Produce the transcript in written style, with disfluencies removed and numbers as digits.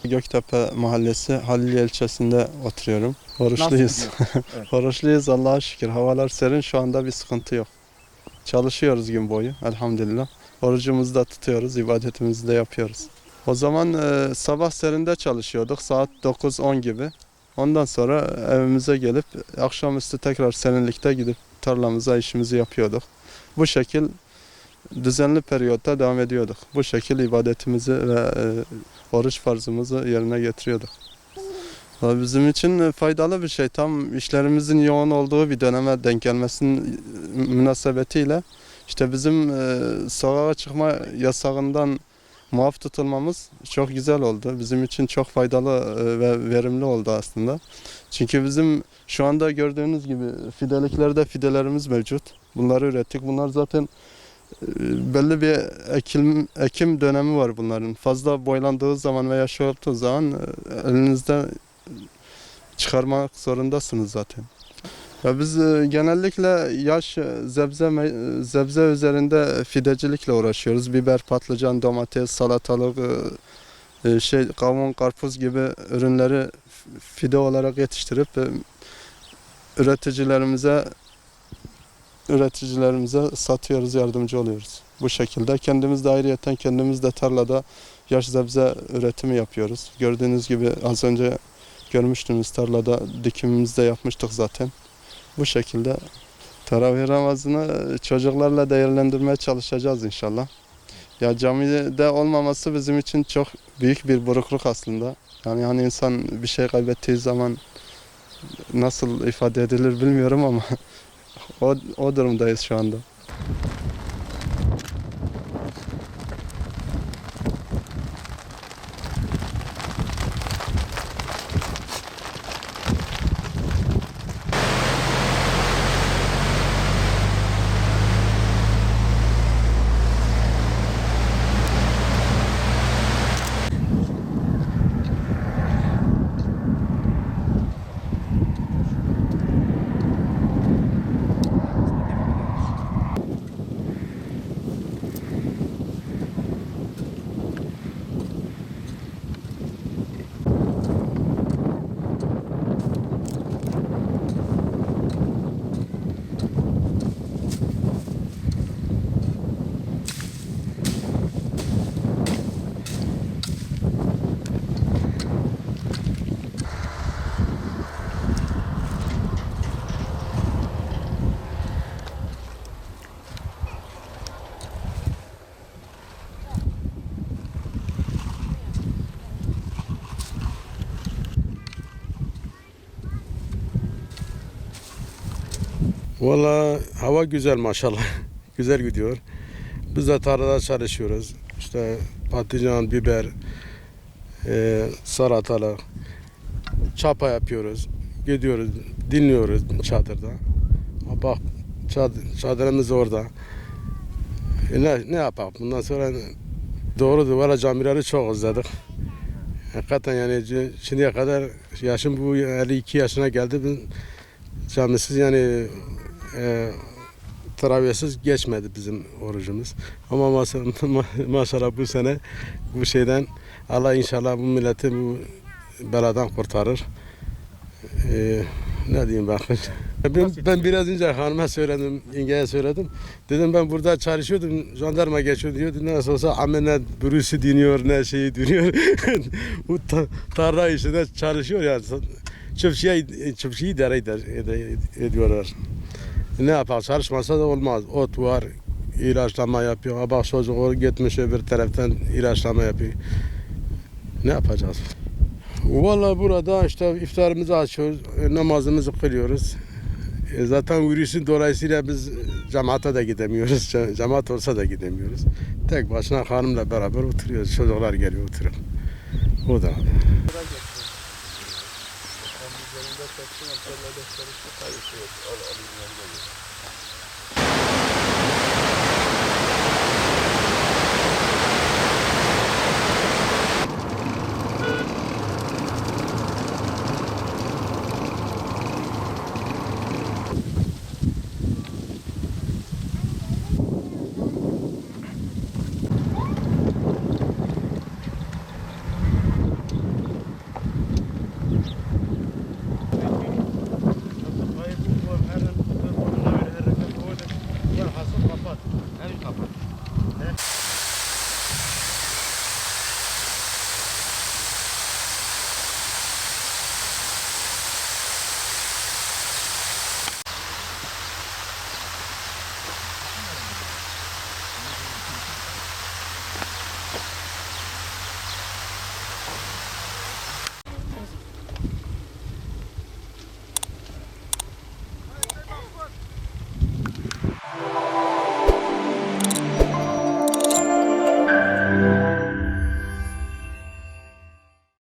Göktepe Mahallesi Haliliye ilçesinde oturuyorum. Oruçluyuz. Evet. Oruçluyuz Allah'a şükür. Havalar serin, şu anda bir sıkıntı yok. Çalışıyoruz gün boyu elhamdülillah. Orucumuzu da tutuyoruz, ibadetimizi de yapıyoruz. O zaman sabah serinde çalışıyorduk saat 9-10 gibi. Ondan sonra evimize gelip akşamüstü tekrar serinlikte gidip tarlamıza işimizi yapıyorduk. Bu şekil düzenli periyotta devam ediyorduk. Bu şekil ibadetimizi ve oruç farzımızı yerine getiriyorduk. Bizim için faydalı bir şey. Tam işlerimizin yoğun olduğu bir döneme denk gelmesinin münasebetiyle işte bizim sokağa çıkma yasağından muaf tutulmamız çok güzel oldu. Bizim için çok faydalı ve verimli oldu aslında. Çünkü bizim şu anda gördüğünüz gibi fidelerimiz mevcut. Bunları ürettik. Bunlar zaten belli bir ekim dönemi var bunların. Fazla boylandığı zaman veya şey olduğu zaman elinizde çıkarmak zorundasınız zaten. Ya biz genellikle yaş zebze üzerinde fidecilikle uğraşıyoruz. Biber, patlıcan, domates, salatalık, kavun, karpuz gibi ürünleri fide olarak yetiştirip üreticilerimize satıyoruz, yardımcı oluyoruz. Bu şekilde kendimiz de ayrıyeten kendimiz de tarlada yaş sebze üretimi yapıyoruz. Gördüğünüz gibi az önce görmüştünüz, tarlada dikimimizi de yapmıştık zaten. Bu şekilde Teravih Ramazan'ı çocuklarla değerlendirmeye çalışacağız inşallah. Ya camide olmaması bizim için çok büyük bir burukluk aslında. Yani hani insan bir şey kaybettiği zaman nasıl ifade edilir bilmiyorum ama o durumdayız şu anda. Valla hava güzel maşallah. Güzel gidiyor. Biz de tarlada çalışıyoruz. İşte patlıcan, biber, salatalık, çapa yapıyoruz. Gidiyoruz, dinliyoruz çadırda. Bak çadırımız orada. Ne yapalım? Bundan sonra doğrudur. Valla camileri çok özledik. Hakikaten yani şimdiye kadar yaşım bu 52 yaşına geldi. Ben camisiz yani teravihsiz geçmedi bizim orucumuz. Ama maşallah bu sene bu şeyden Allah inşallah bu milleti bu beladan kurtarır. Ne diyeyim bakın. Ben biraz önce hanıma söyledim, yengeye söyledim. Dedim ben burada çalışıyordum, jandarma geçiyor diyor. Nasıl olsa ama ne virüsü diniyor, ne şeyi diniyor. Bu tarla işinde çalışıyor yani. Çiftçiyi idare ediyorlar. Ne yapar? Çalışmasa da olmaz. Ot var, ilaçlama yapıyor. Bak çocuk gitmiş öbür taraftan ilaçlama yapıyor. Ne yapacağız? Vallahi burada işte iftarımızı açıyoruz, namazımızı kılıyoruz. Zaten virüsün dolayısıyla biz cemaate de gidemiyoruz. Cemaat olsa da gidemiyoruz. Tek başına hanımla beraber oturuyoruz. Çocuklar geliyor oturuyor. O da.